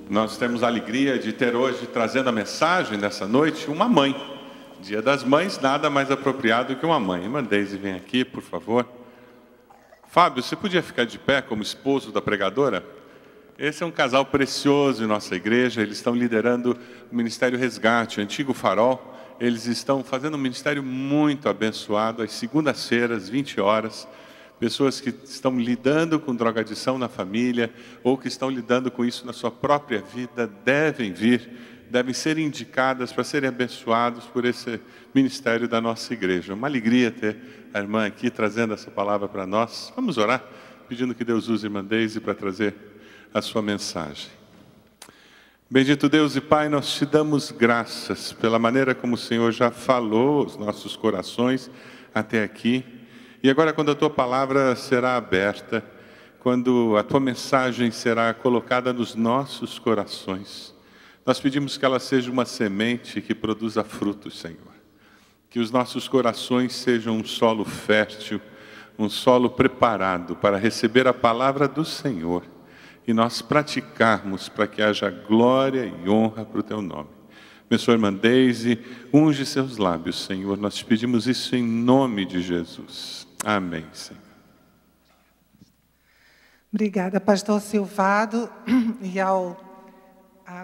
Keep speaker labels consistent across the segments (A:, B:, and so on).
A: Nós temos a alegria de ter hoje, trazendo a mensagem dessa noite, uma mãe. Dia das Mães, nada mais apropriado que uma mãe. Irmã Deise, vem aqui, por favor. Fábio, você podia ficar de pé como esposo da pregadora? Esse é um casal precioso em nossa igreja. Eles estão liderando o Ministério Resgate, o antigo Farol. Eles estão fazendo um ministério muito abençoado, às segundas-feiras, 20 horas. Pessoas que estão lidando com drogadição na família ou que estão lidando com isso na sua própria vida devem vir, devem ser indicadas para serem abençoados por esse ministério da nossa igreja. Uma alegria ter a irmã aqui trazendo essa palavra para nós. Vamos orar, pedindo que Deus use a irmã Deise para trazer a sua mensagem. Bendito Deus e Pai, nós te damos graças pela maneira como o Senhor já falou aos nossos corações até aqui. E agora, quando a Tua palavra será aberta, quando a Tua mensagem será colocada nos nossos corações, nós pedimos que ela seja uma semente que produza frutos, Senhor. Que os nossos corações sejam um solo fértil, um solo preparado para receber a palavra do Senhor e nós praticarmos para que haja glória e honra para o Teu nome. Abençoa a irmã Deise, unge seus lábios, Senhor. Nós te pedimos isso em nome de Jesus. Amém, Senhor.
B: Obrigada, pastor Silvado, e ao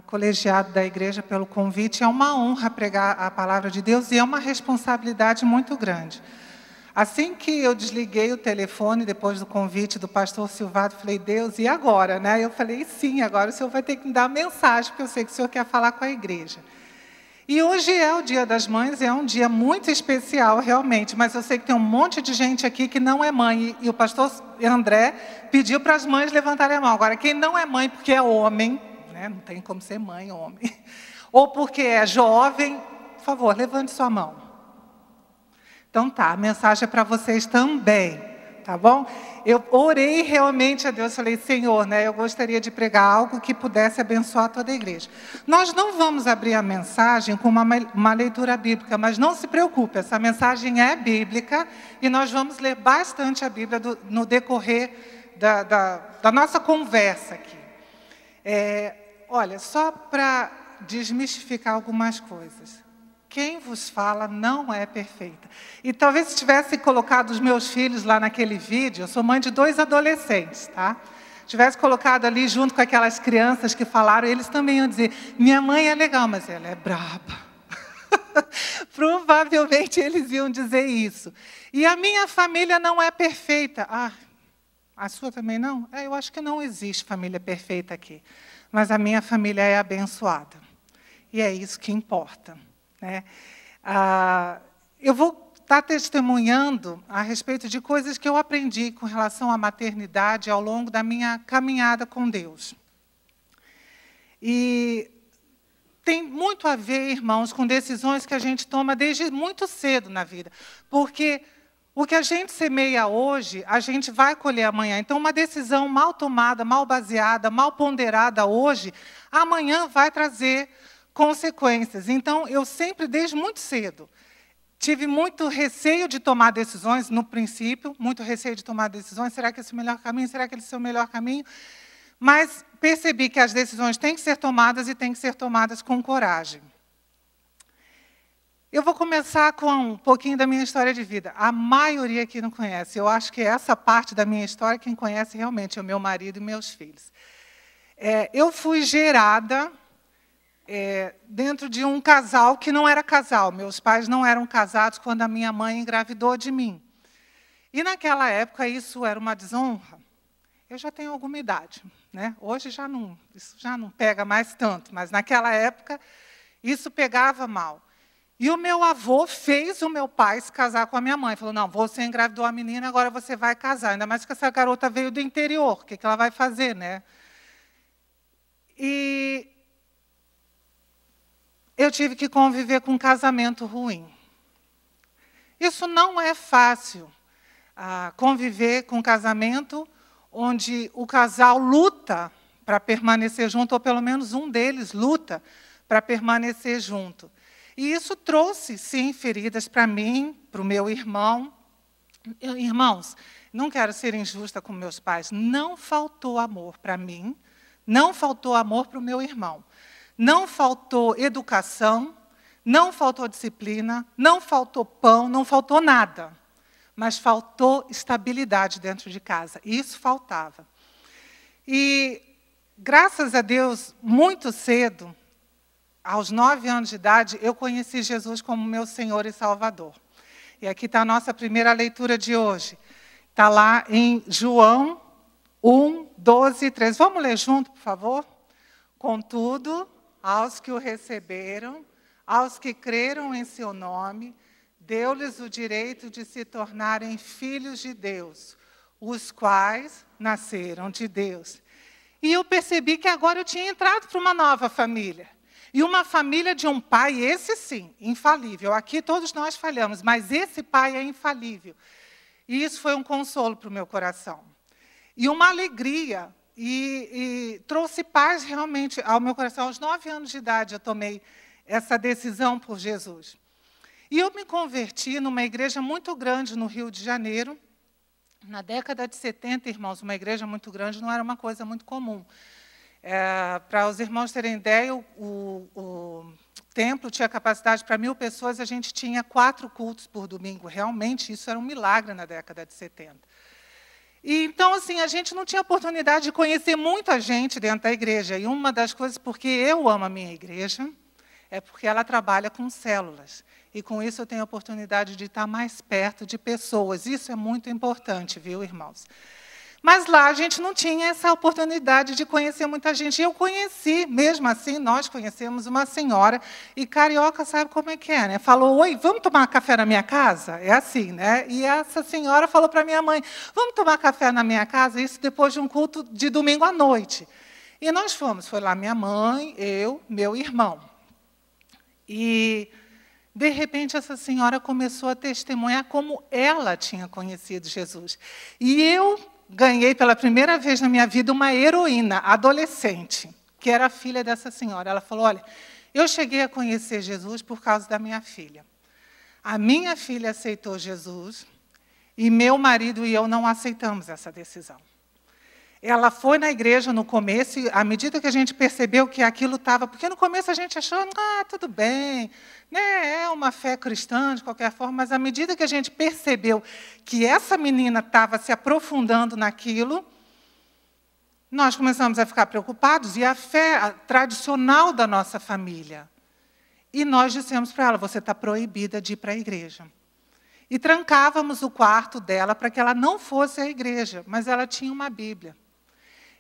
B: colegiado da igreja pelo convite. É uma honra pregar a palavra de Deus e é uma responsabilidade muito grande. Assim que eu desliguei o telefone, depois do convite do pastor Silvado, falei, Deus, e agora? Né? Eu falei, sim, agora o senhor vai ter que me dar uma mensagem, porque eu sei que o senhor quer falar com a igreja. E hoje é o Dia das Mães, é um dia muito especial, realmente, mas eu sei que tem um monte de gente aqui que não é mãe, e o pastor André pediu para as mães levantarem a mão. Agora, quem não é mãe porque é homem, né? Não tem como ser mãe, homem, ou porque é jovem, por favor, levante sua mão. Então tá, a mensagem é para vocês também, tá bom? Eu orei realmente a Deus, falei, Senhor, né, eu gostaria de pregar algo que pudesse abençoar toda a igreja. Nós não vamos abrir a mensagem com uma leitura bíblica, mas não se preocupe, essa mensagem é bíblica e nós vamos ler bastante a Bíblia no decorrer da nossa conversa aqui. Olha, só para desmistificar algumas coisas. Quem vos fala não é perfeita. E talvez se tivesse colocado os meus filhos lá naquele vídeo, eu sou mãe de 2 adolescentes, tá? Tivesse colocado ali junto com aquelas crianças que falaram, eles também iam dizer, minha mãe é legal, mas ela é braba. Provavelmente eles iam dizer isso. E a minha família não é perfeita. Ah, a sua também não? Eu acho que não existe família perfeita aqui. Mas a minha família é abençoada. E é isso que importa. Eu vou estar testemunhando a respeito de coisas que eu aprendi com relação à maternidade ao longo da minha caminhada com Deus. E tem muito a ver, irmãos, com decisões que a gente toma desde muito cedo na vida. Porque o que a gente semeia hoje, a gente vai colher amanhã. Então, uma decisão mal tomada, mal baseada, mal ponderada hoje, amanhã vai trazer consequências. Então, eu sempre, desde muito cedo, tive muito receio de tomar decisões, no princípio, muito receio de tomar decisões, será que esse é o melhor caminho? Será que esse é o melhor caminho? Mas percebi que as decisões têm que ser tomadas e têm que ser tomadas com coragem. Eu vou começar com um pouquinho da minha história de vida. A maioria aqui não conhece. Eu acho que essa parte da minha história, quem conhece realmente é o meu marido e meus filhos. Eu fui gerada dentro de um casal que não era casal. Meus pais não eram casados quando a minha mãe engravidou de mim. E naquela época isso era uma desonra. Eu já tenho alguma idade, né? Hoje isso já não pega mais tanto, mas naquela época isso pegava mal. E o meu avô fez o meu pai se casar com a minha mãe. Falou, não, você engravidou a menina, agora você vai casar. Ainda mais que essa garota veio do interior, o que ela vai fazer, né? E eu tive que conviver com um casamento ruim. Isso não é fácil, conviver com um casamento onde o casal luta para permanecer junto, ou pelo menos um deles luta para permanecer junto. E isso trouxe, sim, feridas para mim, para o meu irmão. Irmãos, não quero ser injusta com meus pais, não faltou amor para mim, Não faltou amor para o meu irmão. Não faltou educação, não faltou disciplina, não faltou pão, não faltou nada. Mas faltou estabilidade dentro de casa. Isso faltava. E, graças a Deus, muito cedo, aos 9 anos de idade, eu conheci Jesus como meu Senhor e Salvador. E aqui está a nossa primeira leitura de hoje. Está lá em João 1, 12 e 13. Vamos ler junto, por favor? Contudo, aos que o receberam, aos que creram em seu nome, deu-lhes o direito de se tornarem filhos de Deus, os quais nasceram de Deus. E eu percebi que agora eu tinha entrado para uma nova família. E uma família de um pai, esse sim, infalível. Aqui todos nós falhamos, mas esse pai é infalível. E isso foi um consolo para o meu coração. E uma alegria, e trouxe paz realmente ao meu coração. Aos 9 anos de idade eu tomei essa decisão por Jesus. E eu me converti numa igreja muito grande no Rio de Janeiro. Na década de 70, irmãos, uma igreja muito grande não era uma coisa muito comum. Para os irmãos terem ideia, o templo tinha capacidade para 1.000 pessoas, a gente tinha 4 cultos por domingo. Realmente, isso era um milagre na década de 70. E, então, assim, a gente não tinha oportunidade de conhecer muita gente dentro da igreja. E uma das coisas, porque eu amo a minha igreja, é porque ela trabalha com células. E, com isso, eu tenho a oportunidade de estar mais perto de pessoas. Isso é muito importante, viu, irmãos? Mas lá a gente não tinha essa oportunidade de conhecer muita gente. E eu conheci, mesmo assim, nós conhecemos uma senhora, e carioca sabe como é que é, né? Falou, oi, vamos tomar café na minha casa? É assim, né? E essa senhora falou para minha mãe, vamos tomar café na minha casa? Isso depois de um culto de domingo à noite. E nós fomos, foi lá minha mãe, eu, meu irmão. E, de repente, essa senhora começou a testemunhar como ela tinha conhecido Jesus. E eu ganhei pela primeira vez na minha vida uma heroína, adolescente, que era a filha dessa senhora. Ela falou, olha, eu cheguei a conhecer Jesus por causa da minha filha. A minha filha aceitou Jesus e meu marido e eu não aceitamos essa decisão. Ela foi na igreja no começo e, à medida que a gente percebeu que aquilo estava... Porque no começo a gente achou, tudo bem, né, é uma fé cristã, de qualquer forma, mas à medida que a gente percebeu que essa menina estava se aprofundando naquilo, nós começamos a ficar preocupados, e a fé tradicional da nossa família. E nós dissemos para ela, você está proibida de ir para a igreja. E trancávamos o quarto dela para que ela não fosse à igreja, mas ela tinha uma Bíblia.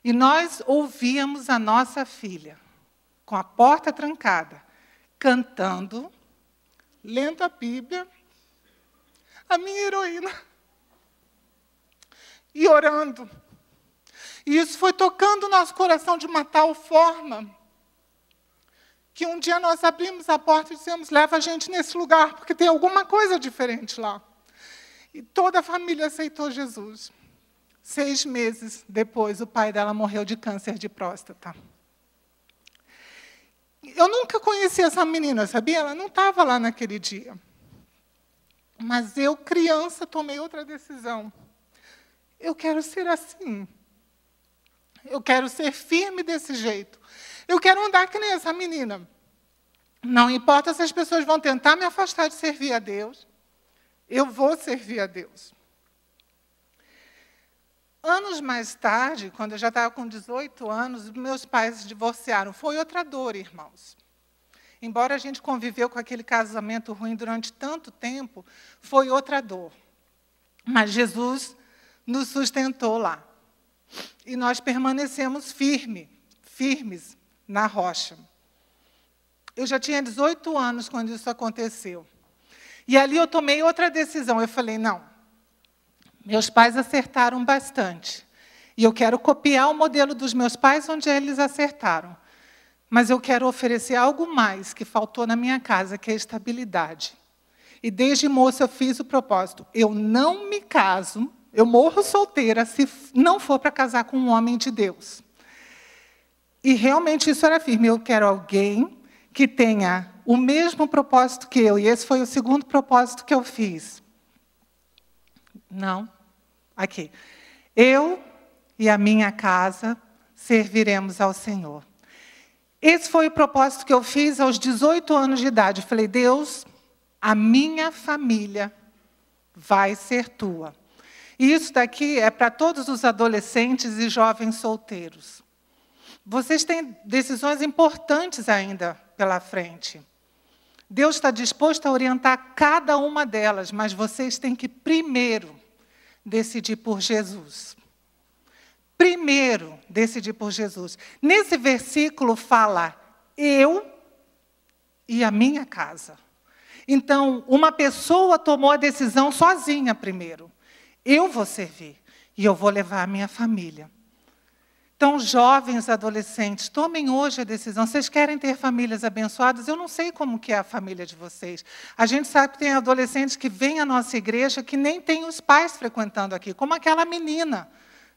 B: E nós ouvíamos a nossa filha, com a porta trancada, cantando, lendo a Bíblia, a minha heroína, e orando. E isso foi tocando o nosso coração de uma tal forma que um dia nós abrimos a porta e dissemos, leva a gente nesse lugar, porque tem alguma coisa diferente lá. E toda a família aceitou Jesus. 6 meses depois, o pai dela morreu de câncer de próstata. Eu nunca conheci essa menina, sabia? Ela não estava lá naquele dia. Mas eu, criança, tomei outra decisão. Eu quero ser assim. Eu quero ser firme desse jeito. Eu quero andar que nem essa menina. Não importa se as pessoas vão tentar me afastar de servir a Deus, eu vou servir a Deus. Anos mais tarde, quando eu já estava com 18 anos, meus pais se divorciaram. Foi outra dor, irmãos. Embora a gente conviveu com aquele casamento ruim durante tanto tempo, foi outra dor. Mas Jesus nos sustentou lá. E nós permanecemos firmes na rocha. Eu já tinha 18 anos quando isso aconteceu. E ali eu tomei outra decisão. Eu falei, não. Meus pais acertaram bastante. E eu quero copiar o modelo dos meus pais, onde eles acertaram. Mas eu quero oferecer algo mais que faltou na minha casa, que é a estabilidade. E desde moça eu fiz o propósito. Eu não me caso, eu morro solteira, se não for para casar com um homem de Deus. E realmente isso era firme. Eu quero alguém que tenha o mesmo propósito que eu. E esse foi o segundo propósito que eu fiz. Não. Aqui. Eu e a minha casa serviremos ao Senhor. Esse foi o propósito que eu fiz aos 18 anos de idade. Eu falei, Deus, a minha família vai ser tua. E isso daqui é para todos os adolescentes e jovens solteiros. Vocês têm decisões importantes ainda pela frente. Deus está disposto a orientar cada uma delas, mas vocês têm que primeiro decidir por Jesus. Primeiro decidir por Jesus. Nesse versículo fala, eu e a minha casa. Então, uma pessoa tomou a decisão sozinha primeiro. Eu vou servir e eu vou levar a minha família. Então, jovens, adolescentes, tomem hoje a decisão. Vocês querem ter famílias abençoadas? Eu não sei como que é a família de vocês. A gente sabe que tem adolescentes que vêm à nossa igreja que nem tem os pais frequentando aqui, como aquela menina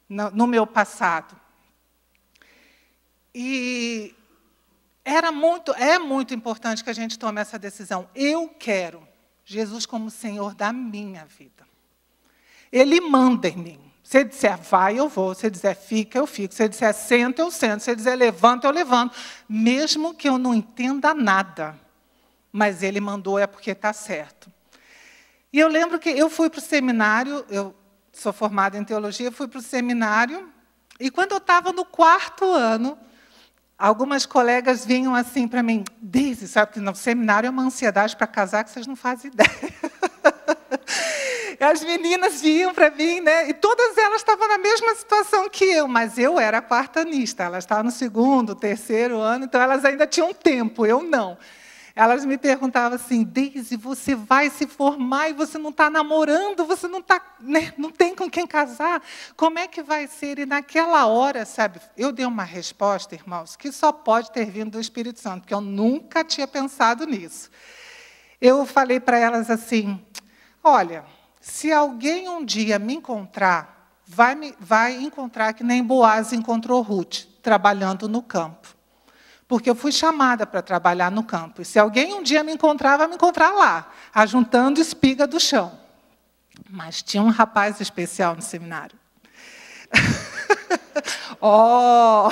B: no meu passado. E é muito importante que a gente tome essa decisão. Eu quero Jesus como Senhor da minha vida. Ele manda em mim. Se ele disser vai, eu vou. Se ele disser fica, eu fico. Se ele disser senta, eu sento. Se ele disser levanta, eu levanto. Mesmo que eu não entenda nada. Mas ele mandou, é porque está certo. E eu lembro que eu fui para o seminário, eu sou formada em teologia, fui para o seminário, e quando eu estava no 4º ano, algumas colegas vinham assim para mim, Deise, sabe que no seminário é uma ansiedade para casar que vocês não fazem ideia. As meninas vinham para mim, né? E todas elas estavam na mesma situação que eu, mas eu era quartanista, elas estavam no 2º, 3º ano, então elas ainda tinham tempo, eu não. Elas me perguntavam assim, Deise, você vai se formar e você não está namorando, você não, né, não tem com quem casar, como é que vai ser? E naquela hora, sabe, eu dei uma resposta, irmãos, que só pode ter vindo do Espírito Santo, porque eu nunca tinha pensado nisso. Eu falei para elas assim, olha, se alguém um dia me encontrar, vai encontrar que nem Boaz encontrou Ruth, trabalhando no campo. Porque eu fui chamada para trabalhar no campo. E se alguém um dia me encontrar, vai me encontrar lá, ajuntando espiga do chão. Mas tinha um rapaz especial no seminário. Oh!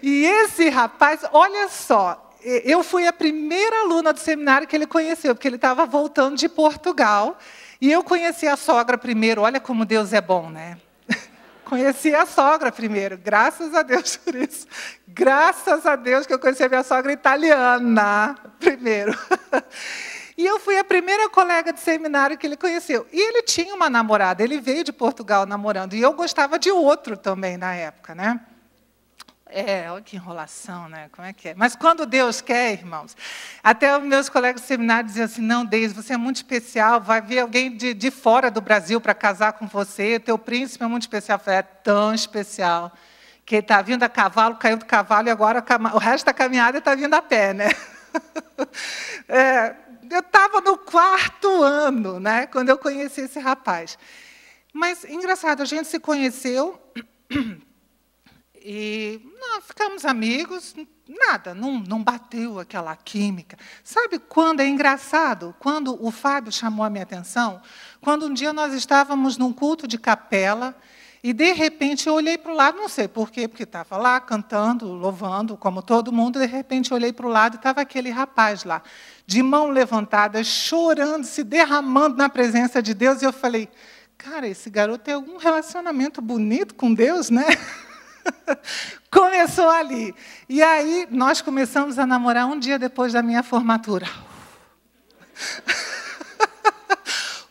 B: E esse rapaz, olha só, eu fui a primeira aluna do seminário que ele conheceu, porque ele estava voltando de Portugal. E eu conheci a sogra primeiro, olha como Deus é bom, né? Conheci a sogra primeiro, graças a Deus por isso. Graças a Deus que eu conheci a minha sogra italiana primeiro. E eu fui a primeira colega de seminário que ele conheceu. E ele tinha uma namorada, ele veio de Portugal namorando. E eu gostava de outro também na época, né? Olha que enrolação, né? Como é que é? Mas quando Deus quer, irmãos, até os meus colegas de seminário diziam assim, não, Deise, você é muito especial, vai vir alguém de fora do Brasil para casar com você, teu príncipe é muito especial. Eu falei, é tão especial, que ele está vindo a cavalo, caiu do cavalo, e agora o resto da caminhada está vindo a pé, né? Eu estava no 4º ano, né, quando eu conheci esse rapaz. Mas, engraçado, a gente se conheceu... E ficamos amigos, nada, não bateu aquela química. Sabe quando é engraçado? Quando o Fábio chamou a minha atenção, quando um dia nós estávamos num culto de capela, e, de repente, eu olhei para o lado, não sei por quê, porque estava lá cantando, louvando, como todo mundo, de repente, eu olhei para o lado e estava aquele rapaz lá, de mão levantada, chorando, se derramando na presença de Deus, e eu falei, cara, esse garoto tem algum relacionamento bonito com Deus, né? Começou ali. E aí, nós começamos a namorar um dia depois da minha formatura.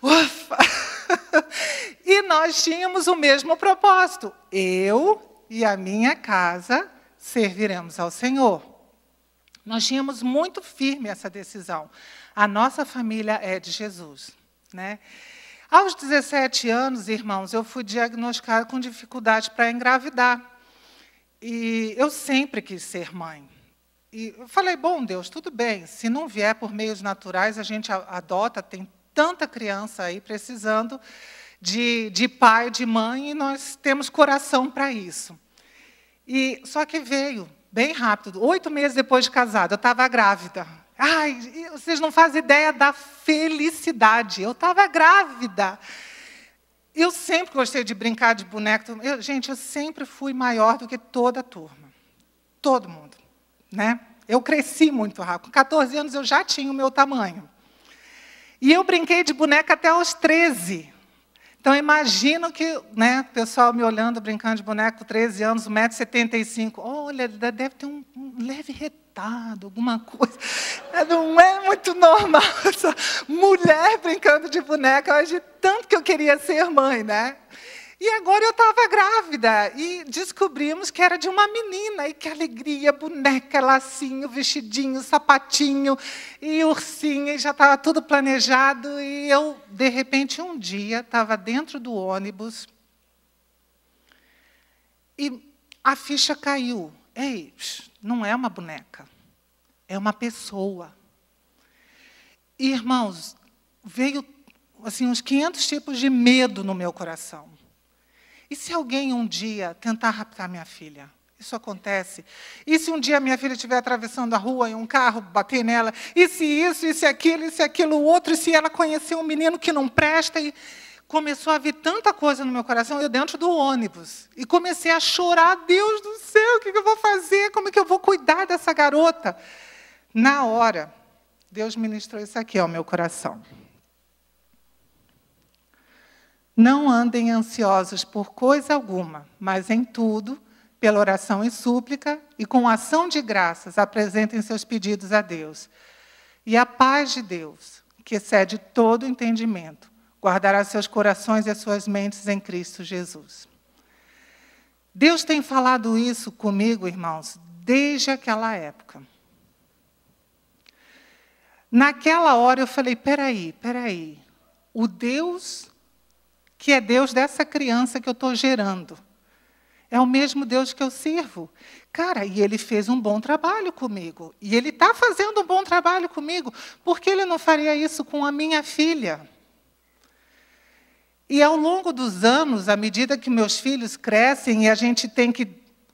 B: Ufa! E nós tínhamos o mesmo propósito. Eu e a minha casa serviremos ao Senhor. Nós tínhamos muito firme essa decisão. A nossa família é de Jesus, né? Aos 17 anos, irmãos, eu fui diagnosticada com dificuldade para engravidar. E eu sempre quis ser mãe. E eu falei, bom, Deus, tudo bem, se não vier por meios naturais, a gente adota, tem tanta criança aí precisando de pai, de mãe, e nós temos coração para isso. Só que veio bem rápido, 8 meses depois de casada, eu estava grávida. Ai, vocês não fazem ideia da felicidade, eu estava grávida. Eu sempre gostei de brincar de boneco. Gente, eu sempre fui maior do que toda a turma. Todo mundo, né? Eu cresci muito rápido. Com 14 anos, eu já tinha o meu tamanho. E eu brinquei de boneca até aos 13. Então, imagino que, né, o pessoal me olhando, brincando de boneco, 13 anos, 1,75 m. Olha, deve ter um leve retardo, alguma coisa. Não é muito normal essa mulher brincando de boneca, mas de tanto que eu queria ser mãe, né? E agora eu estava grávida e descobrimos que era de uma menina. E que alegria, boneca, lacinho, vestidinho, sapatinho e ursinho. E já estava tudo planejado. E eu, de repente, um dia, estava dentro do ônibus e a ficha caiu. Ei, não é uma boneca, é uma pessoa. E, irmãos, veio assim, uns 500 tipos de medo no meu coração. E se alguém um dia tentar raptar minha filha? Isso acontece. E se um dia minha filha estiver atravessando a rua e um carro bater nela? E se isso, e se aquilo outro? E se ela conhecer um menino que não presta? E começou a vir tanta coisa no meu coração, eu dentro do ônibus. E comecei a chorar. Deus do céu, o que eu vou fazer? Como é que eu vou cuidar dessa garota? Na hora, Deus ministrou isso aqui ao meu coração. Não andem ansiosos por coisa alguma, mas em tudo, pela oração e súplica, e com ação de graças, apresentem seus pedidos a Deus. E a paz de Deus, que excede todo entendimento, guardará seus corações e as suas mentes em Cristo Jesus. Deus tem falado isso comigo, irmãos, desde aquela época. Naquela hora eu falei, peraí, o Deus que é Deus dessa criança que eu estou gerando. É o mesmo Deus que eu sirvo. Cara, e Ele fez um bom trabalho comigo. E Ele está fazendo um bom trabalho comigo. Por que Ele não faria isso com a minha filha? E ao longo dos anos, à medida que meus filhos crescem e a gente tem que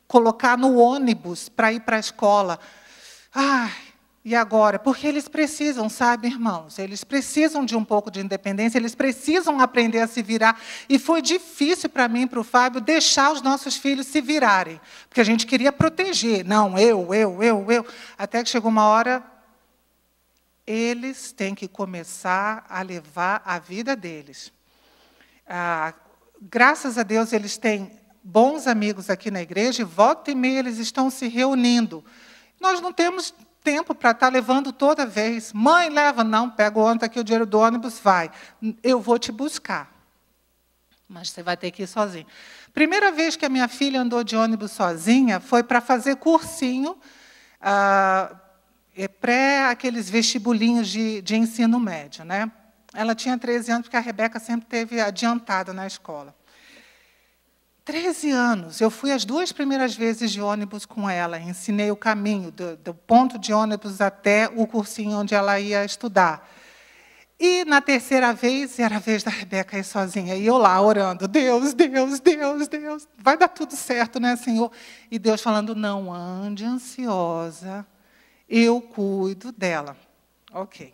B: colocar no ônibus para ir para a escola. E agora? Porque eles precisam, sabe, irmãos? Eles precisam de um pouco de independência, eles precisam aprender a se virar. E foi difícil para mim e para o Fábio deixar os nossos filhos se virarem. Porque a gente queria proteger. Não, eu. Até que chegou uma hora, eles têm que começar a levar a vida deles. Graças a Deus, eles têm bons amigos aqui na igreja, e volta e meia eles estão se reunindo. Nós não temos tempo para estar levando toda vez. Mãe, leva. Não, pega o ônibus aqui, o dinheiro do ônibus, vai. Eu vou te buscar. Mas você vai ter que ir sozinho. Primeira vez que a minha filha andou de ônibus sozinha foi para fazer cursinho, aqueles vestibulinhos de ensino médio, né? Ela tinha 13 anos, porque a Rebeca sempre teve adiantada na escola. 13 anos, eu fui as 2 primeiras vezes de ônibus com ela, ensinei o caminho do ponto de ônibus até o cursinho onde ela ia estudar. E, na terceira vez, era a vez da Rebeca ir sozinha. E eu lá, orando, Deus, vai dar tudo certo, né, Senhor? E Deus falando, não ande ansiosa, eu cuido dela. Ok.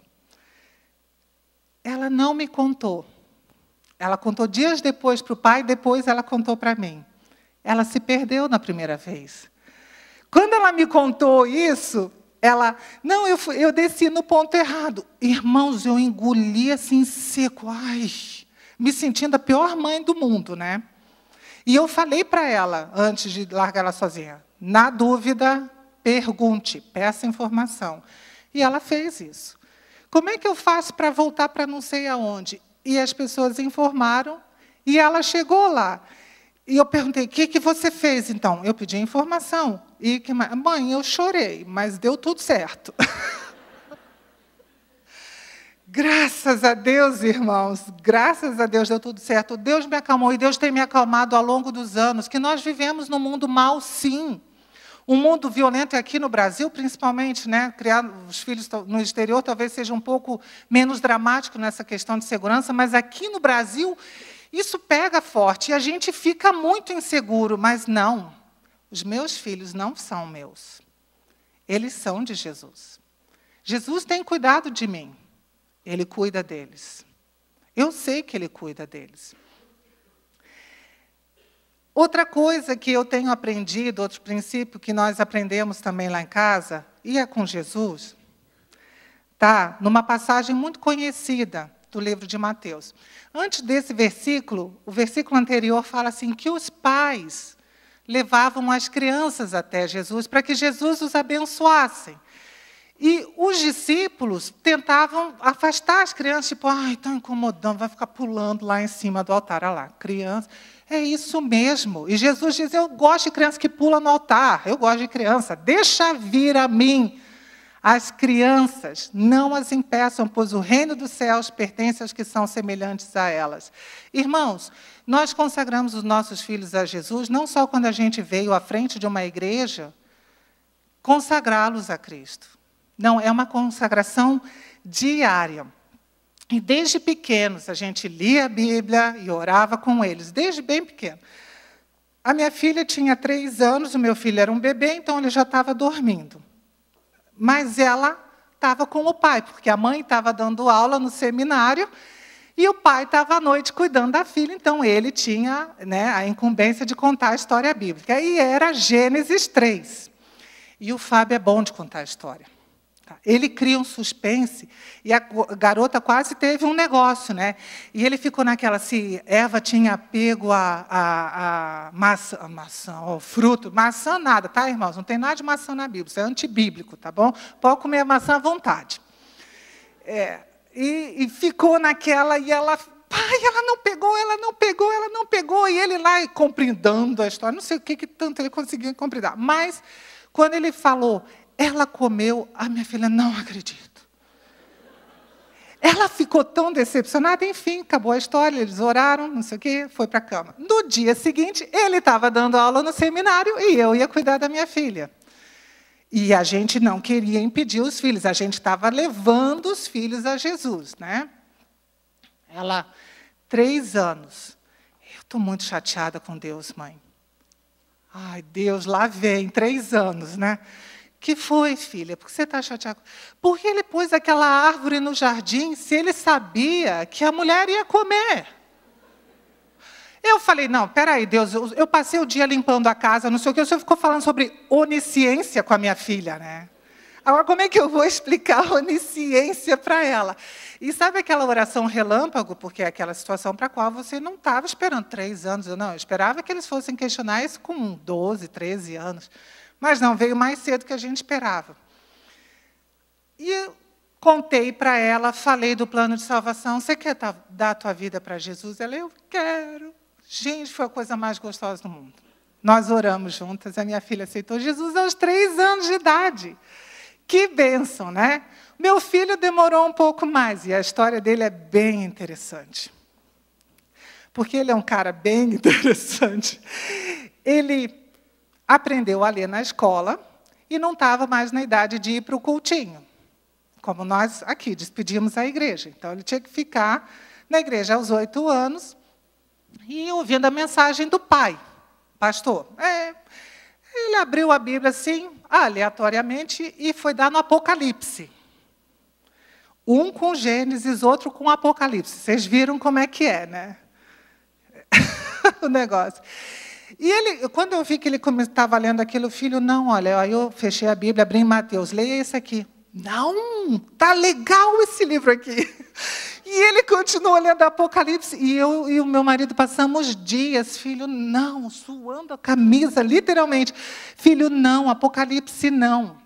B: Ela não me contou. Ela contou dias depois para o pai, depois ela contou para mim. Ela se perdeu na primeira vez. Quando ela me contou isso, ela... Não, eu desci no ponto errado. Irmãos, eu engoli assim seco. Me sentindo a pior mãe do mundo, né? E eu falei para ela, antes de largar ela sozinha, na dúvida, pergunte, peça informação. E ela fez isso. Como é que eu faço para voltar para não sei aonde? E as pessoas informaram, e ela chegou lá. E eu perguntei, o que você fez, então? Eu pedi informação. Mãe, eu chorei, mas deu tudo certo. Graças a Deus, irmãos, graças a Deus deu tudo certo. Deus me acalmou, e Deus tem me acalmado ao longo dos anos, que nós vivemos num mundo mau, sim. Um mundo violento, aqui no Brasil, principalmente, né? Criar os filhos no exterior talvez seja um pouco menos dramático nessa questão de segurança, mas aqui no Brasil isso pega forte e a gente fica muito inseguro. Mas não, os meus filhos não são meus. Eles são de Jesus. Jesus tem cuidado de mim. Ele cuida deles. Eu sei que Ele cuida deles. Outra coisa que eu tenho aprendido, outro princípio que nós aprendemos também lá em casa, e é com Jesus, tá? Numa passagem muito conhecida do livro de Mateus. Antes desse versículo, o versículo anterior fala assim, que os pais levavam as crianças até Jesus para que Jesus os abençoasse. E os discípulos tentavam afastar as crianças, tipo, ai, estão incomodando, vai ficar pulando lá em cima do altar. Olha lá, criança, é isso mesmo. E Jesus diz, eu gosto de criança que pula no altar, eu gosto de criança, deixa vir a mim. As crianças, não as impeçam, pois o reino dos céus pertence aos que são semelhantes a elas. Irmãos, nós consagramos os nossos filhos a Jesus, não só quando a gente veio à frente de uma igreja, consagrá-los a Cristo. Não, é uma consagração diária. E desde pequenos, a gente lia a Bíblia e orava com eles, desde bem pequeno. A minha filha tinha 3 anos, o meu filho era um bebê, então ele já estava dormindo. Mas ela estava com o pai, porque a mãe estava dando aula no seminário e o pai estava à noite cuidando da filha, então ele tinha, né, a incumbência de contar a história bíblica. E era Gênesis 3. E o Fábio é bom de contar a história. Ele cria um suspense, e a garota quase teve um negócio, né? E ele ficou naquela, se Eva tinha pego a maçã, o fruto, maçã nada, tá, irmãos? Não tem nada de maçã na Bíblia, isso é antibíblico, tá bom? Pode comer a maçã à vontade. E ficou naquela, e ela, pai, ela não pegou, e ele lá compreendendo a história, não sei o que tanto ele conseguia compreender, mas quando ele falou, ela comeu, a minha filha, não acredito. Ela ficou tão decepcionada, enfim, acabou a história, eles oraram, não sei o quê, foi para a cama. No dia seguinte, ele estava dando aula no seminário e eu ia cuidar da minha filha. E a gente não queria impedir os filhos, a gente estava levando os filhos a Jesus, né? Ela, 3 anos. Eu estou muito chateada com Deus, mãe. Ai, Deus, lá vem, 3 anos, né? Que foi, filha? Por que você está chateada? Porque ele pôs aquela árvore no jardim, se ele sabia que a mulher ia comer. Eu falei, não, peraí, Deus, eu passei o dia limpando a casa, não sei o que, o senhor ficou falando sobre onisciência com a minha filha, né? Agora, como é que eu vou explicar onisciência para ela? E sabe aquela oração relâmpago? Porque é aquela situação para a qual você não estava esperando 3 anos. Eu esperava que eles fossem questionar isso com 12, 13 anos. Mas não, veio mais cedo que a gente esperava. E contei para ela, falei do plano de salvação. Você quer dar a tua vida para Jesus? Ela, eu quero. Gente, foi a coisa mais gostosa do mundo. Nós oramos juntas, a minha filha aceitou Jesus aos 3 anos de idade. Que bênção, né? Meu filho demorou um pouco mais, e a história dele é bem interessante. Porque ele é um cara bem interessante. Ele aprendeu a ler na escola e não estava mais na idade de ir para o cultinho, como nós aqui despedimos a igreja. Então, ele tinha que ficar na igreja aos 8 anos e ouvindo a mensagem do pai, pastor. Ele abriu a Bíblia assim, aleatoriamente, e foi dar no Apocalipse. Um com Gênesis, outro com Apocalipse. Vocês viram como é que é, né? O negócio. E ele, quando eu vi que ele estava lendo aquilo, o filho, não, olha, aí eu fechei a Bíblia, abri em Mateus, leia esse aqui. Não, tá legal esse livro aqui. E ele continuou lendo Apocalipse, e eu e o meu marido passamos dias, filho, não, suando a camisa, literalmente. Filho, não, Apocalipse não.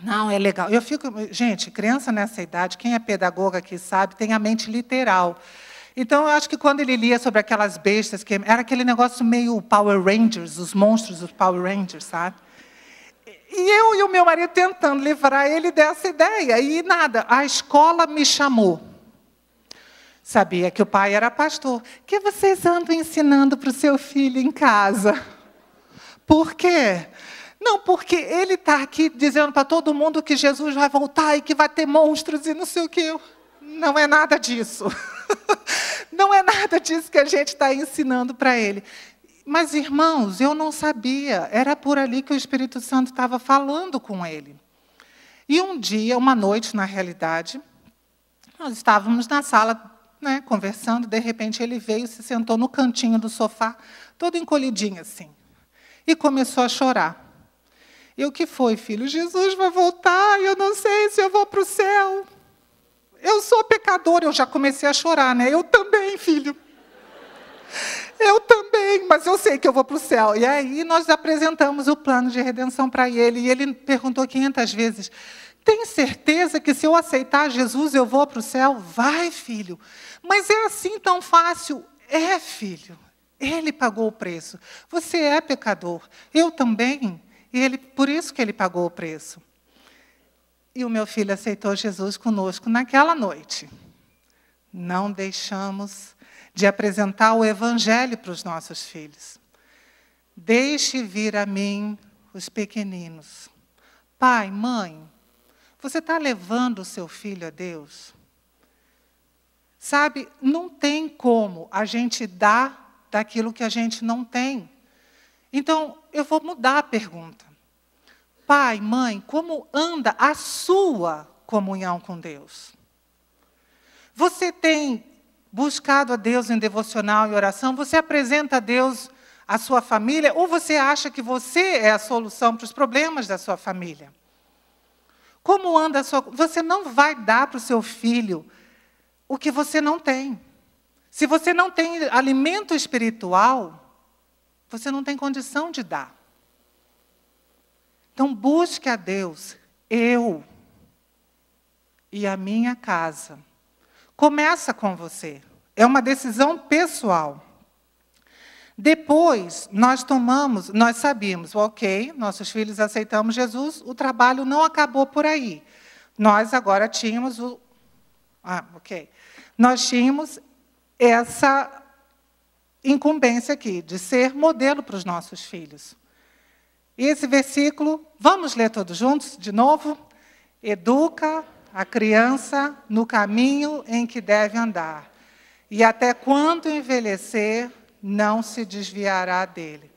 B: Não, é legal. Eu fico, gente, criança nessa idade, quem é pedagoga aqui sabe, tem a mente literal. Então, eu acho que quando ele lia sobre aquelas bestas, que era aquele negócio meio Power Rangers, os monstros dos Power Rangers, sabe? E eu e o meu marido tentando livrar ele dessa ideia. E nada, a escola me chamou. Sabia que o pai era pastor. O que vocês andam ensinando para o seu filho em casa? Por quê? Não, porque ele está aqui dizendo para todo mundo que Jesus vai voltar e que vai ter monstros e não sei o quê. Não é nada disso. Não é nada disso que a gente está ensinando para ele. Mas, irmãos, eu não sabia. Era por ali que o Espírito Santo estava falando com ele. E um dia, uma noite, na realidade, nós estávamos na sala, né, conversando, de repente ele veio, se sentou no cantinho do sofá, todo encolhidinho assim, e começou a chorar. E o que foi, filho? Jesus vai voltar, eu não sei se eu vou para o céu. Eu sou pecador, eu já comecei a chorar, né? Eu também, filho. Eu também, mas eu sei que eu vou para o céu. E aí nós apresentamos o plano de redenção para ele, e ele perguntou 500 vezes, tem certeza que se eu aceitar Jesus eu vou para o céu? Vai, filho. Mas é assim tão fácil? É, filho. Ele pagou o preço. Você é pecador. Eu também. E por isso que ele pagou o preço. E o meu filho aceitou Jesus conosco naquela noite. Não deixamos de apresentar o Evangelho para os nossos filhos. Deixe vir a mim os pequeninos. Pai, mãe, você está levando o seu filho a Deus? Sabe, não tem como a gente dar daquilo que a gente não tem. Então, eu vou mudar a pergunta. Pai, mãe, como anda a sua comunhão com Deus? Você tem buscado a Deus em devocional e oração? Você apresenta a Deus a sua família? Ou você acha que você é a solução para os problemas da sua família? Como anda a sua... Você não vai dar para o seu filho o que você não tem. Se você não tem alimento espiritual, você não tem condição de dar. Então, busque a Deus, eu e a minha casa. Começa com você. É uma decisão pessoal. Depois, nós sabíamos, ok, nossos filhos aceitamos Jesus, o trabalho não acabou por aí. Nós agora tínhamos Nós tínhamos essa incumbência aqui, de ser modelo para os nossos filhos. E esse versículo, vamos ler todos juntos, de novo? Educa a criança no caminho em que deve andar, e até quando envelhecer, não se desviará dele.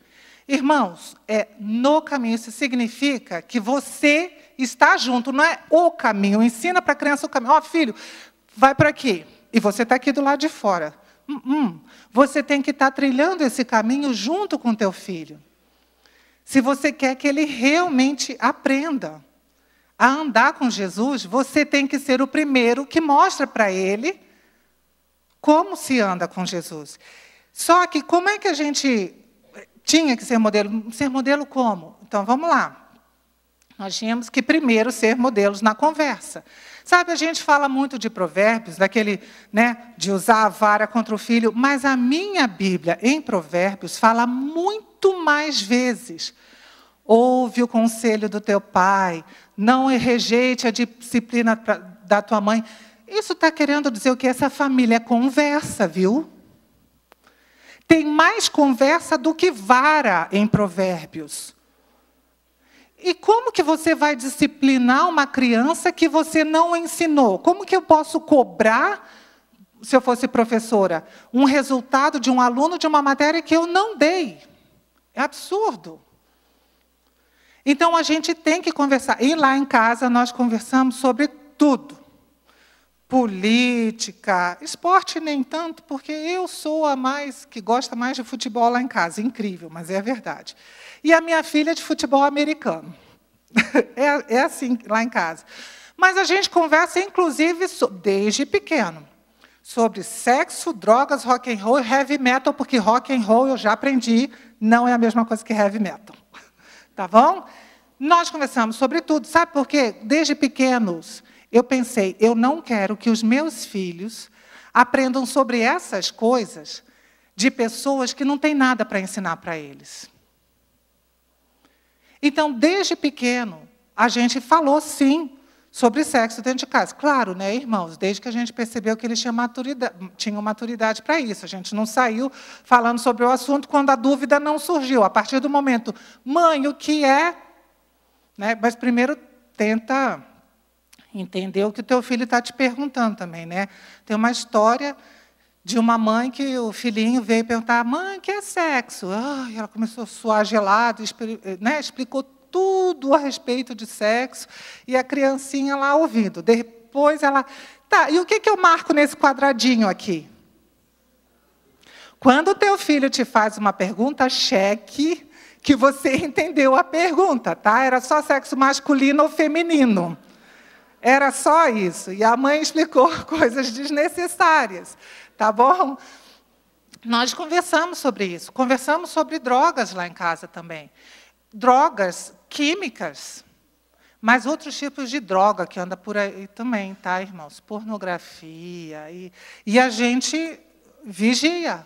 B: Irmãos, no caminho, isso significa que você está junto, não é o caminho. Ensina para a criança o caminho. Ó, filho, vai por aqui, e você está aqui do lado de fora. Você tem que estar trilhando esse caminho junto com o teu filho. Se você quer que ele realmente aprenda a andar com Jesus, você tem que ser o primeiro que mostra para ele como se anda com Jesus. Só que como é que a gente tinha que ser modelo? Ser modelo como? Então, vamos lá. Nós tínhamos que primeiro ser modelos na conversa. Sabe, a gente fala muito de provérbios, daquele, de usar a vara contra o filho, mas a minha Bíblia, em provérbios, fala muito mais vezes. Ouve o conselho do teu pai, não rejeite a disciplina da tua mãe. Isso está querendo dizer o que? Essa família é conversa, viu? Tem mais conversa do que vara em provérbios. E como que você vai disciplinar uma criança que você não ensinou? Como que eu posso cobrar, se eu fosse professora, um resultado de um aluno de uma matéria que eu não dei? É absurdo. Então, a gente tem que conversar. E lá em casa, nós conversamos sobre tudo. Política, esporte nem tanto, porque eu sou a que gosta mais de futebol lá em casa. Incrível, mas é verdade. E a minha filha de futebol americano. É assim lá em casa. Mas a gente conversa, inclusive, desde pequeno, sobre sexo, drogas, rock and roll e heavy metal, porque rock and roll, eu já aprendi, não é a mesma coisa que heavy metal. Tá bom? Nós conversamos sobre tudo. Sabe por quê? Desde pequenos, eu pensei, eu não quero que os meus filhos aprendam sobre essas coisas de pessoas que não têm nada para ensinar para eles. Então, desde pequeno, a gente falou, sim, sobre sexo dentro de casa. Claro, né, irmãos? Desde que a gente percebeu que eles tinham maturidade para isso. A gente não saiu falando sobre o assunto quando a dúvida não surgiu. A partir do momento, mãe, o que é? Mas primeiro tenta entender o que o teu filho está te perguntando também. Tem uma história de uma mãe que o filhinho veio perguntar, mãe, o que é sexo? Ela começou a suar gelado, explicou tudo a respeito de sexo, e a criancinha lá ouvindo. depois ela... Tá, e o que eu marco nesse quadradinho aqui? Quando o teu filho te faz uma pergunta, cheque que você entendeu a pergunta, tá? Era só sexo masculino ou feminino. Era só isso. E a mãe explicou coisas desnecessárias, tá bom? Nós conversamos sobre isso. Conversamos sobre drogas lá em casa também. Drogas químicas, mas outros tipos de droga que anda por aí também, tá, irmãos? Pornografia. E a gente vigia.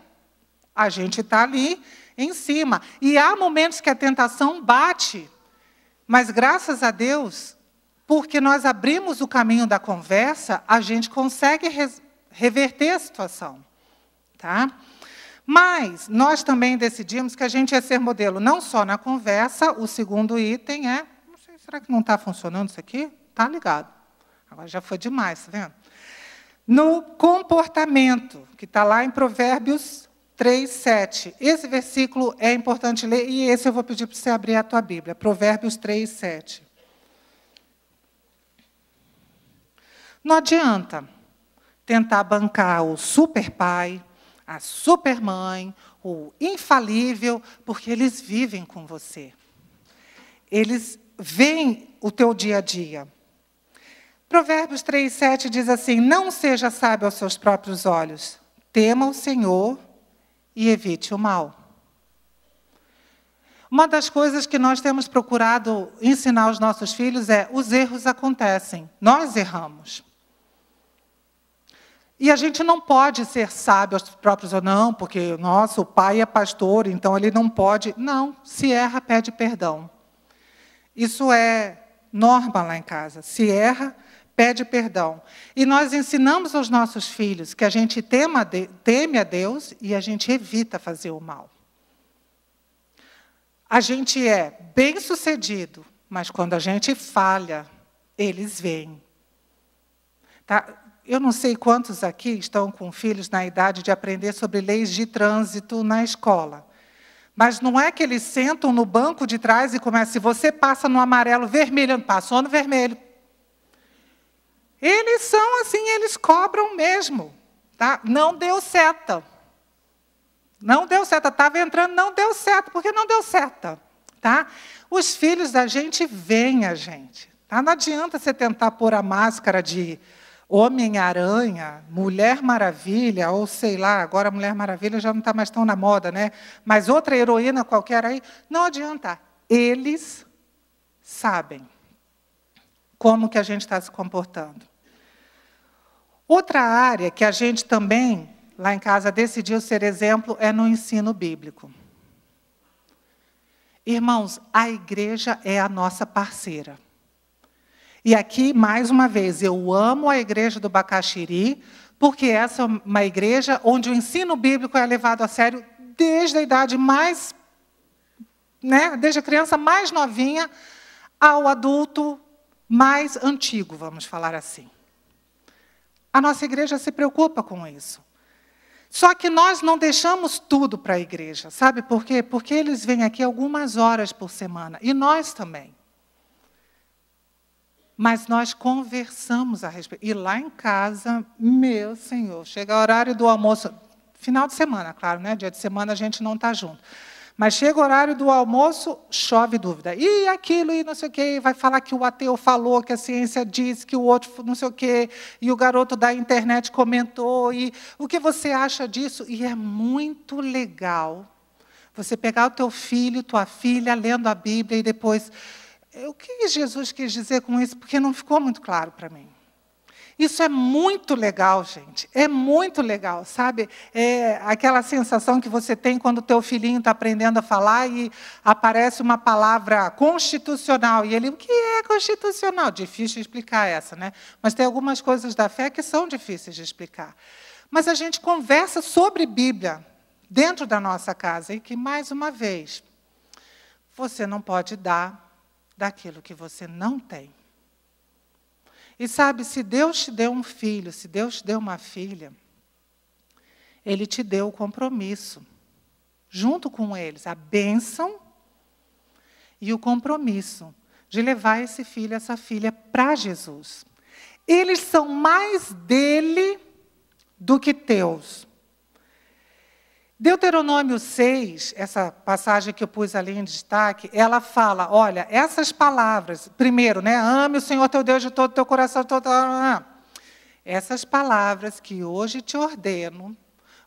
B: A gente está ali em cima. E há momentos que a tentação bate, mas, graças a Deus, porque nós abrimos o caminho da conversa, a gente consegue reverter a situação. Tá? Mas nós também decidimos que a gente ia ser modelo não só na conversa, o segundo item é... Não sei, será que não está funcionando isso aqui? Está ligado. Agora já foi demais, está vendo? No comportamento, que está lá em Provérbios 3:7. Esse versículo é importante ler, e esse eu vou pedir para você abrir a tua Bíblia. Provérbios 3:7. Não adianta tentar bancar o super pai, a super mãe, o infalível, porque eles vivem com você. Eles veem o teu dia a dia. Provérbios 3:7 diz assim: não seja sábio aos seus próprios olhos, tema o Senhor e evite o mal. Uma das coisas que nós temos procurado ensinar aos nossos filhos é: os erros acontecem, nós erramos. E a gente não pode ser sábio aos próprios olhos, não, porque nossa, o pai é pastor, então ele não pode. Não, se erra, pede perdão. Isso é norma lá em casa. Se erra, pede perdão. E nós ensinamos aos nossos filhos que a gente teme a Deus e a gente evita fazer o mal. A gente é bem-sucedido, mas quando a gente falha, eles veem. Tá? Eu não sei quantos aqui estão com filhos na idade de aprender sobre leis de trânsito na escola. Mas não é que eles sentam no banco de trás e começam: se você passa no amarelo, vermelho, passou no vermelho. Eles são assim, eles cobram mesmo. Tá? Não deu seta. Não deu seta. Estava entrando, não deu seta. Por que não deu seta? Tá? Os filhos da gente veem a gente. Tá? Não adianta você tentar pôr a máscara de Homem-Aranha, Mulher Maravilha, ou sei lá, agora Mulher Maravilha já não está mais tão na moda, né? Mas outra heroína qualquer aí, não adianta. Eles sabem como que a gente está se comportando. Outra área que a gente também, lá em casa, decidiu ser exemplo é no ensino bíblico. Irmãos, a igreja é a nossa parceira. E aqui, mais uma vez, eu amo a igreja do Bacaxiri, porque essa é uma igreja onde o ensino bíblico é levado a sério desde a idade mais, né, desde a criança mais novinha ao adulto mais antigo, vamos falar assim. A nossa igreja se preocupa com isso. Só que nós não deixamos tudo para a igreja, sabe por quê? Porque eles vêm aqui algumas horas por semana, e nós também. Mas nós conversamos a respeito. E lá em casa, meu Senhor, chega o horário do almoço, final de semana, claro, né? Dia de semana a gente não está junto. Mas chega o horário do almoço, chove dúvida. E aquilo, e não sei o quê, vai falar que o ateu falou, que a ciência disse, que o outro não sei o quê, e o garoto da internet comentou, e o que você acha disso? E é muito legal você pegar o teu filho, tua filha, lendo a Bíblia, e depois... O que Jesus quis dizer com isso? Porque não ficou muito claro para mim. Isso é muito legal, gente. É muito legal, sabe? É aquela sensação que você tem quando o teu filhinho está aprendendo a falar e aparece uma palavra constitucional. E ele, o que é constitucional? Difícil de explicar essa, né? Mas tem algumas coisas da fé que são difíceis de explicar. Mas a gente conversa sobre Bíblia dentro da nossa casa. E que, mais uma vez, você não pode dar daquilo que você não tem. E sabe, se Deus te deu um filho, se Deus te deu uma filha, Ele te deu o compromisso, junto com eles, a bênção e o compromisso de levar esse filho, essa filha, para Jesus. Eles são mais dele do que teus. Deuteronômio 6, essa passagem que eu pus ali em destaque, ela fala, olha, essas palavras, primeiro, né, ame o Senhor teu Deus de todo o teu coração, essas palavras que hoje te ordeno,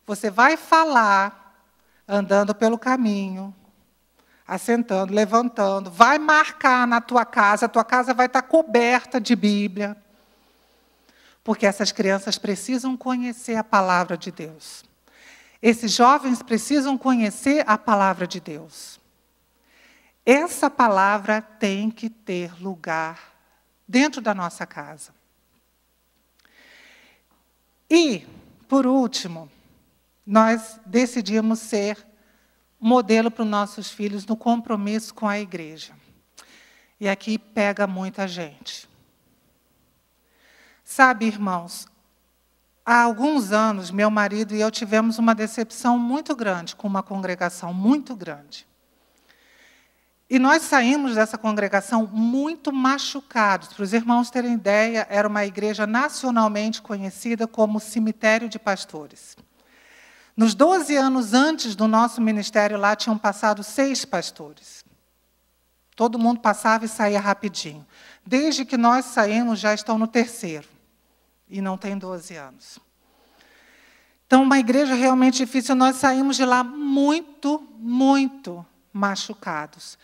B: você vai falar andando pelo caminho, assentando, levantando, vai marcar na tua casa, a tua casa vai estar coberta de Bíblia, porque essas crianças precisam conhecer a palavra de Deus. Esses jovens precisam conhecer a palavra de Deus. Essa palavra tem que ter lugar dentro da nossa casa. E, por último, nós decidimos ser modelo para os nossos filhos no compromisso com a igreja. E aqui pega muita gente. Sabe, irmãos, há alguns anos, meu marido e eu tivemos uma decepção muito grande com uma congregação muito grande. E nós saímos dessa congregação muito machucados. Para os irmãos terem ideia, era uma igreja nacionalmente conhecida como cemitério de pastores. Nos 12 anos antes do nosso ministério lá, tinham passado 6 pastores. Todo mundo passava e saía rapidinho. Desde que nós saímos, já estão no 3º. E não tem 12 anos. Então, uma igreja realmente difícil. Nós saímos de lá muito, muito machucados.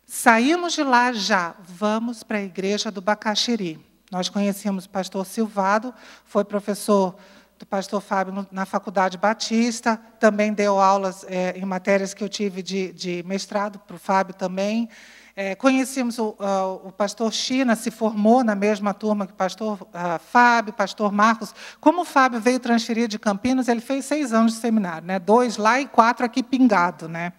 B: Saímos de lá já, vamos para a igreja do Bacaxiri. Nós conhecíamos o pastor Silvado, foi professor do pastor Fábio na Faculdade Batista, também deu aulas em matérias que eu tive de mestrado para o Fábio também. Conhecemos o pastor China, se formou na mesma turma que o pastor Fábio, pastor Marcos. Como o Fábio veio transferir de Campinas, ele fez 6 anos de seminário, né? 2 lá e 4 aqui pingado, né?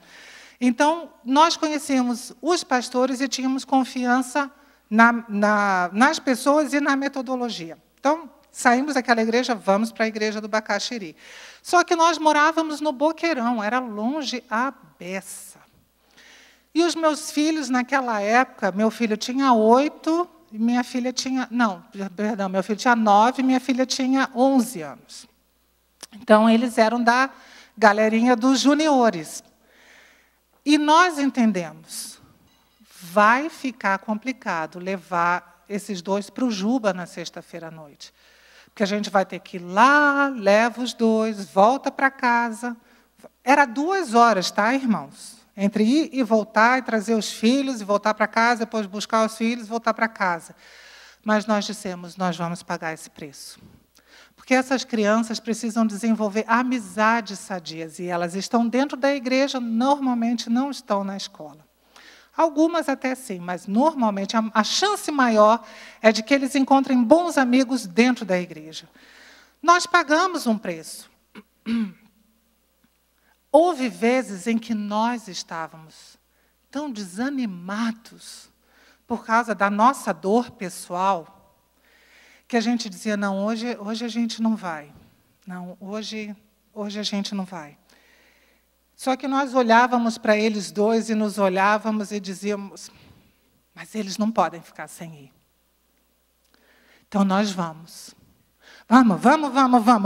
B: Então, nós conhecíamos os pastores e tínhamos confiança nas pessoas e na metodologia. Então, saímos daquela igreja, vamos para a igreja do Bacaxiri. Só que nós morávamos no Boqueirão, era longe a beça. E os meus filhos, naquela época, meu filho tinha 8, e minha filha tinha... Não, perdão, meu filho tinha 9 e minha filha tinha 11 anos. Então, eles eram da galerinha dos juniores. E nós entendemos, vai ficar complicado levar esses 2 para o Juba na sexta-feira à noite. Porque a gente vai ter que ir lá, leva os 2, volta para casa. Era 2 horas, tá, irmãos? Entre ir e voltar, e trazer os filhos, e voltar para casa, depois buscar os filhos, e voltar para casa. Mas nós dissemos, nós vamos pagar esse preço. Porque essas crianças precisam desenvolver amizades sadias, e elas estão dentro da igreja, normalmente não estão na escola. Algumas até sim, mas normalmente a chance maior é de que eles encontrem bons amigos dentro da igreja. Nós pagamos um preço. Houve vezes em que nós estávamos tão desanimados por causa da nossa dor pessoal, que a gente dizia, não, hoje a gente não vai. Não, hoje a gente não vai. Só que nós olhávamos para eles 2 e nos olhávamos e dizíamos, mas eles não podem ficar sem ir. Então, nós vamos.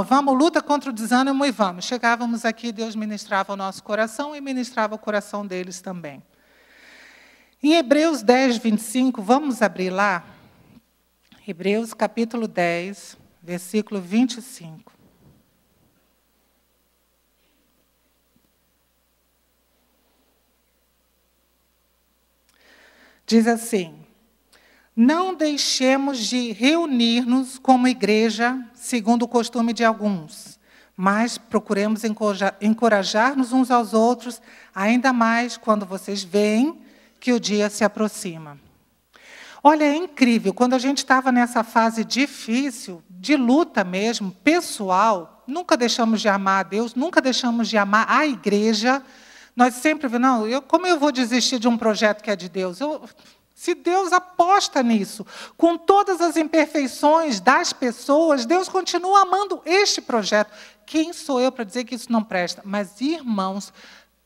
B: Vamos, luta contra o desânimo e vamos. Chegávamos aqui, Deus ministrava o nosso coração e ministrava o coração deles também. Em Hebreus 10, 25, vamos abrir lá? Hebreus, capítulo 10, versículo 25. Diz assim, não deixemos de reunir-nos como igreja, segundo o costume de alguns, mas procuremos encorajar-nos uns aos outros, ainda mais quando vocês veem que o dia se aproxima. Olha, é incrível, quando a gente estava nessa fase difícil, de luta mesmo, pessoal, nunca deixamos de amar a Deus, nunca deixamos de amar a igreja. Nós sempre vemos, como eu vou desistir de um projeto que é de Deus? Se Deus aposta nisso, com todas as imperfeições das pessoas, Deus continua amando este projeto. Quem sou eu para dizer que isso não presta? Mas, irmãos,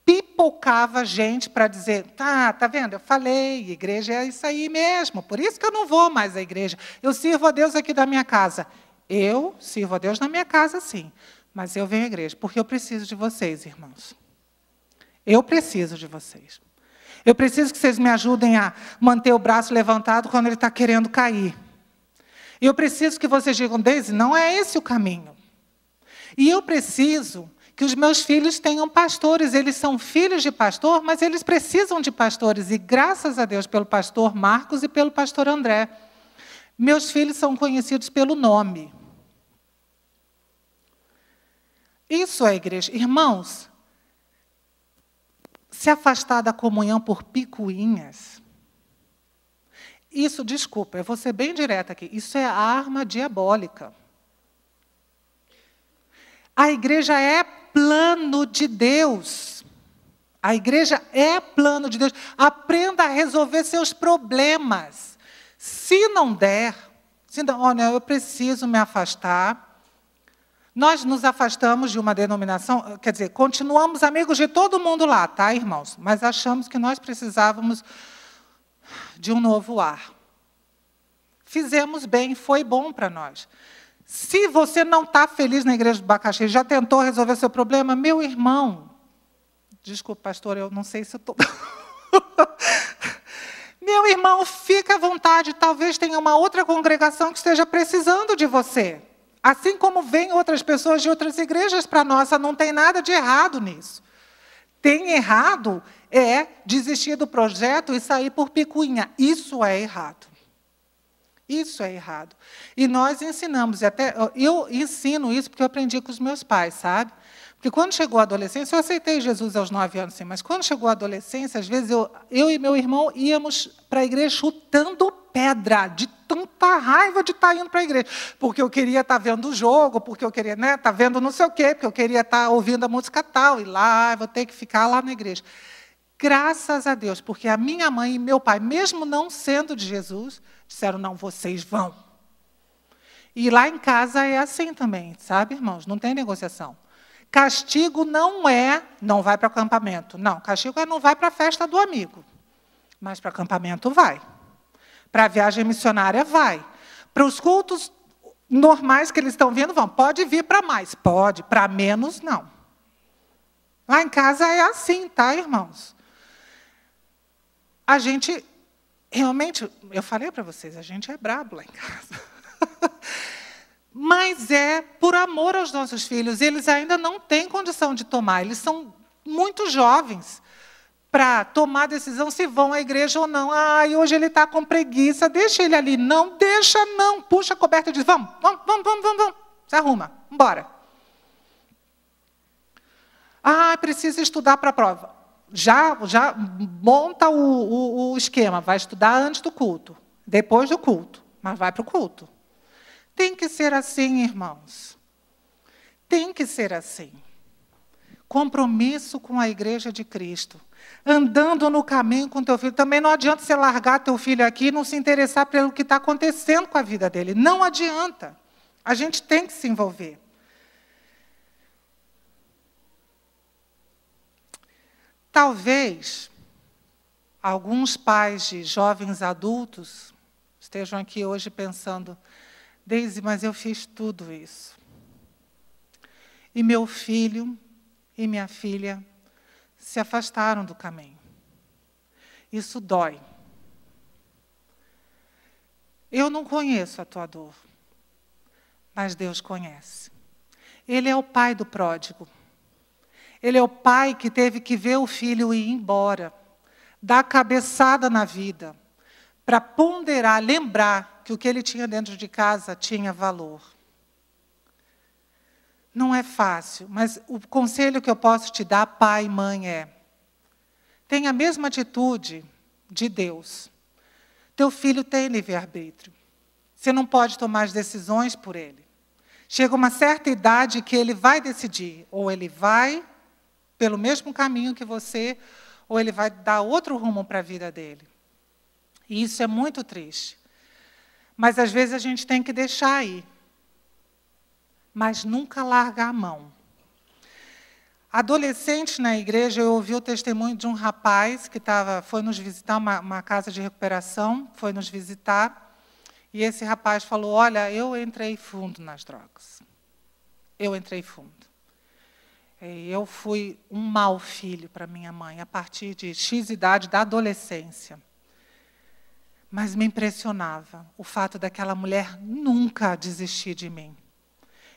B: pipocava gente para dizer, tá vendo? Eu falei, igreja é isso aí mesmo, por isso que eu não vou mais à igreja. Eu sirvo a Deus aqui da minha casa. Eu sirvo a Deus na minha casa, sim, mas eu venho à igreja, porque eu preciso de vocês, irmãos. Eu preciso de vocês. Eu preciso que vocês me ajudem a manter o braço levantado quando ele está querendo cair. E eu preciso que vocês digam, Deise, não é esse o caminho. E eu preciso que os meus filhos tenham pastores. Eles são filhos de pastor, mas eles precisam de pastores. E graças a Deus pelo pastor Marcos e pelo pastor André. Meus filhos são conhecidos pelo nome. Isso é igreja. Irmãos, se afastar da comunhão por picuinhas, isso, desculpa, eu vou ser bem direta aqui, isso é arma diabólica. A igreja é plano de Deus. A igreja é plano de Deus. Aprenda a resolver seus problemas. Se não der, olha, eu preciso me afastar. Nós nos afastamos de uma denominação, quer dizer, continuamos amigos de todo mundo lá, tá, irmãos? Mas achamos que nós precisávamos de um novo ar. Fizemos bem, foi bom para nós. Se você não está feliz na igreja do Bacaxi, já tentou resolver seu problema, meu irmão, desculpa, pastor, eu não sei se eu estou... Meu irmão, fica à vontade, talvez tenha uma outra congregação que esteja precisando de você. Assim como vêm outras pessoas de outras igrejas para a nossa, não tem nada de errado nisso. Tem errado é desistir do projeto e sair por picuinha. Isso é errado. Isso é errado. E nós ensinamos, e até eu ensino isso porque eu aprendi com os meus pais, sabe? Porque quando chegou a adolescência, eu aceitei Jesus aos 9 anos, sim, mas quando chegou a adolescência, às vezes eu e meu irmão íamos para a igreja chutando pedra, de tanta raiva de estar indo para a igreja. Porque eu queria estar vendo o jogo, porque eu queria estar vendo não sei o quê, porque eu queria estar ouvindo a música tal, e lá, vou ter que ficar lá na igreja. Graças a Deus, porque a minha mãe e meu pai, mesmo não sendo de Jesus, disseram, não, vocês vão. E lá em casa é assim também, sabe, irmãos? Não tem negociação. Castigo não é, não vai para o acampamento. Não, castigo é não vai para a festa do amigo. Mas para o acampamento vai. Para a viagem missionária vai. Para os cultos normais que eles estão vindo, vão. Pode vir para mais, pode. Para menos, não. Lá em casa é assim, tá, irmãos? A gente, realmente, eu falei para vocês, a gente é brabo lá em casa. Mas é por amor aos nossos filhos. Eles ainda não têm condição de tomar. Eles são muito jovens para tomar decisão se vão à igreja ou não. Ah, e hoje ele está com preguiça, deixa ele ali. Não, deixa não. Puxa a coberta e diz, vamos. Se arruma, embora. Ah, precisa estudar para a prova. Já monta o esquema. Vai estudar antes do culto, depois do culto, mas vai para o culto. Tem que ser assim, irmãos. Tem que ser assim. Compromisso com a igreja de Cristo. Andando no caminho com teu filho. Também não adianta você largar teu filho aqui e não se interessar pelo que está acontecendo com a vida dele. Não adianta. A gente tem que se envolver. Talvez alguns pais de jovens adultos estejam aqui hoje pensando, Deise, mas eu fiz tudo isso. E meu filho e minha filha se afastaram do caminho. Isso dói. Eu não conheço a tua dor, mas Deus conhece. Ele é o pai do pródigo. Ele é o pai que teve que ver o filho ir embora, dar cabeçada na vida, para ponderar, lembrar que o que ele tinha dentro de casa tinha valor. Não é fácil, mas o conselho que eu posso te dar, pai e mãe, é: tenha a mesma atitude de Deus. Teu filho tem livre-arbítrio. Você não pode tomar as decisões por ele. Chega uma certa idade que ele vai decidir, ou ele vai pelo mesmo caminho que você, ou ele vai dar outro rumo para a vida dele. E isso é muito triste. Mas, às vezes, a gente tem que deixar ir. Mas nunca largar a mão. Adolescente na igreja, eu ouvi o testemunho de um rapaz que foi nos visitar, uma casa de recuperação, foi nos visitar, e esse rapaz falou, olha, eu entrei fundo nas drogas. Eu entrei fundo. Eu fui um mau filho para minha mãe, a partir de X idade da adolescência. Mas me impressionava o fato daquela mulher nunca desistir de mim.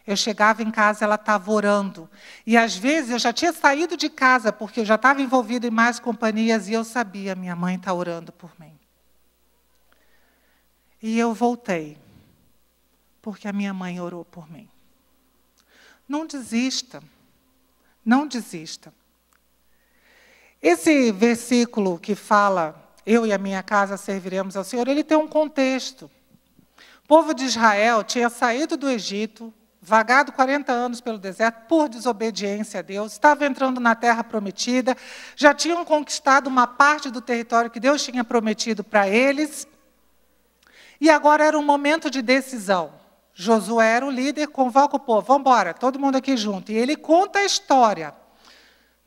B: Eu chegava em casa, ela estava orando. E, às vezes, eu já tinha saído de casa, porque eu já estava envolvida em mais companhias, e eu sabia, minha mãe está orando por mim. E eu voltei, porque a minha mãe orou por mim. Não desista. Não desista. Esse versículo que fala, eu e a minha casa serviremos ao Senhor, ele tem um contexto. O povo de Israel tinha saído do Egito, vagado 40 anos pelo deserto por desobediência a Deus, estava entrando na terra prometida, já tinham conquistado uma parte do território que Deus tinha prometido para eles, e agora era um momento de decisão. Josué era o líder, convoca o povo, vamos embora, todo mundo aqui junto. E ele conta a história.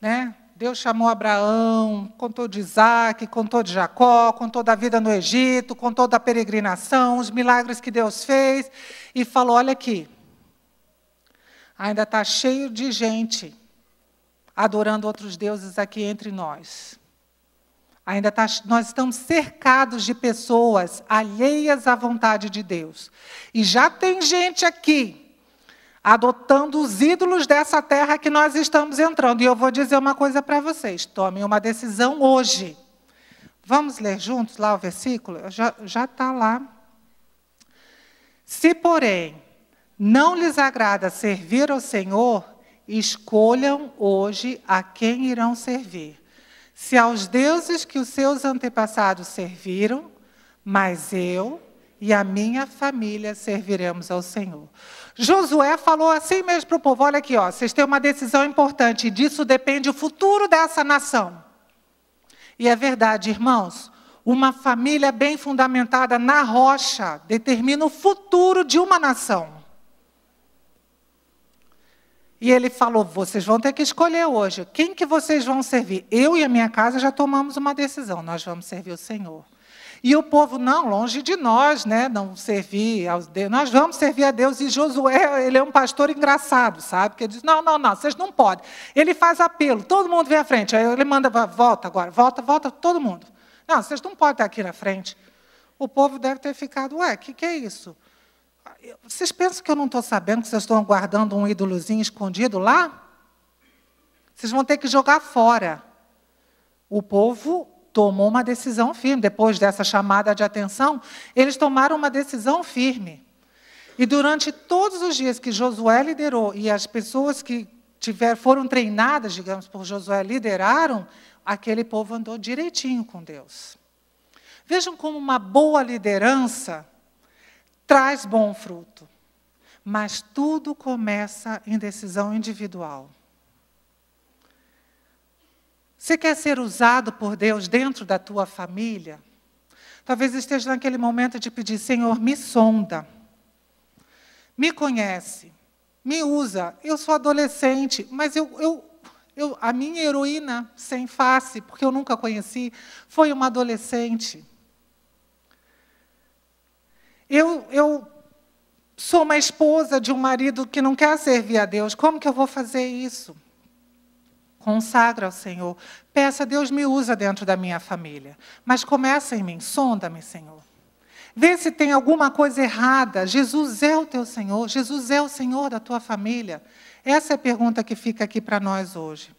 B: Né? Deus chamou Abraão, contou de Isaac, contou de Jacó, contou da vida no Egito, contou da peregrinação, os milagres que Deus fez, e falou, olha aqui, ainda está cheio de gente adorando outros deuses aqui entre nós. Nós estamos cercados de pessoas alheias à vontade de Deus. E já tem gente aqui adotando os ídolos dessa terra que nós estamos entrando. E eu vou dizer uma coisa para vocês, tomem uma decisão hoje. Vamos ler juntos lá o versículo? Já está lá. Se, porém, não lhes agrada servir ao Senhor, escolham hoje a quem irão servir. Se aos deuses que os seus antepassados serviram, mas eu e a minha família serviremos ao Senhor. Josué falou assim mesmo para o povo, olha aqui, ó, vocês têm uma decisão importante, e disso depende o futuro dessa nação. E é verdade, irmãos, uma família bem fundamentada na rocha determina o futuro de uma nação. E ele falou, vocês vão ter que escolher hoje, quem que vocês vão servir? Eu e a minha casa já tomamos uma decisão, nós vamos servir o Senhor. E o povo, não, longe de nós, né, não servir aos deuses, nós vamos servir a Deus. E Josué, ele é um pastor engraçado, sabe? Porque ele diz, não, vocês não podem. Ele faz apelo, todo mundo vem à frente, aí ele manda, volta agora, volta todo mundo. Não, vocês não podem estar aqui na frente. O povo deve ter ficado, ué, o que é isso? Vocês pensam que eu não estou sabendo que vocês estão guardando um ídolozinho escondido lá? Vocês vão ter que jogar fora. O povo tomou uma decisão firme. Depois dessa chamada de atenção, eles tomaram uma decisão firme. E durante todos os dias que Josué liderou, e as pessoas que foram treinadas, digamos, por Josué, lideraram, aquele povo andou direitinho com Deus. Vejam como uma boa liderança traz bom fruto. Mas tudo começa em decisão individual. Você quer ser usado por Deus dentro da tua família? Talvez esteja naquele momento de pedir, Senhor, me sonda. Me conhece. Me usa. Eu sou adolescente, mas a minha heroína sem face, porque eu nunca conheci, foi uma adolescente. Eu sou uma esposa de um marido que não quer servir a Deus. Como que eu vou fazer isso? Consagra ao Senhor. Peça a Deus, me usa dentro da minha família. Mas começa em mim, sonda-me, Senhor. Vê se tem alguma coisa errada. Jesus é o teu Senhor. Jesus é o Senhor da tua família. Essa é a pergunta que fica aqui para nós hoje.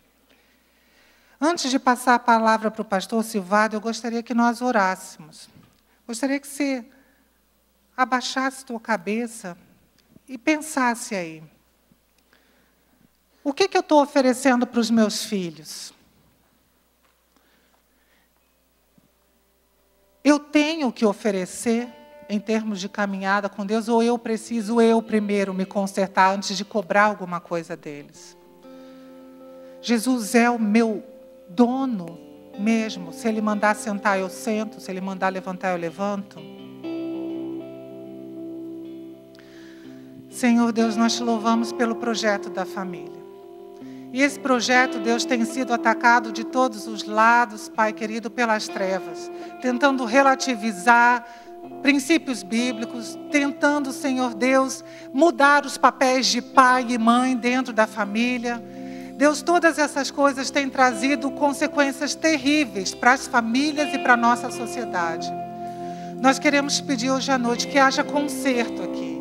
B: Antes de passar a palavra para o pastor Silvado, eu gostaria que nós orássemos. Gostaria que você abaixasse tua cabeça e pensasse aí. O que eu estou oferecendo para os meus filhos? Eu tenho que oferecer em termos de caminhada com Deus, ou eu preciso primeiro me consertar antes de cobrar alguma coisa deles? Jesus é o meu dono mesmo. Se Ele mandar sentar, eu sento. Se Ele mandar levantar, eu levanto. Senhor Deus, nós te louvamos pelo projeto da família. E esse projeto, Deus, tem sido atacado de todos os lados, Pai querido, pelas trevas, tentando relativizar princípios bíblicos, tentando, Senhor Deus, mudar os papéis de pai e mãe dentro da família. Deus, todas essas coisas têm trazido consequências terríveis para as famílias e para a nossa sociedade. Nós queremos pedir hoje à noite que haja conserto aqui.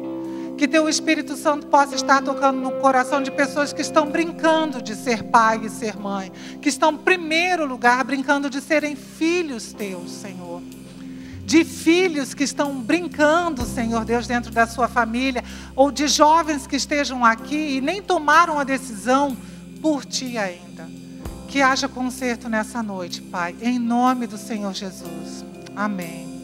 B: Que Teu Espírito Santo possa estar tocando no coração de pessoas que estão brincando de ser pai e ser mãe. Que estão, em primeiro lugar, brincando de serem filhos Teus, Senhor. De filhos que estão brincando, Senhor Deus, dentro da sua família. Ou de jovens que estejam aqui e nem tomaram a decisão por Ti ainda. Que haja conserto nessa noite, Pai. Em nome do Senhor Jesus. Amém.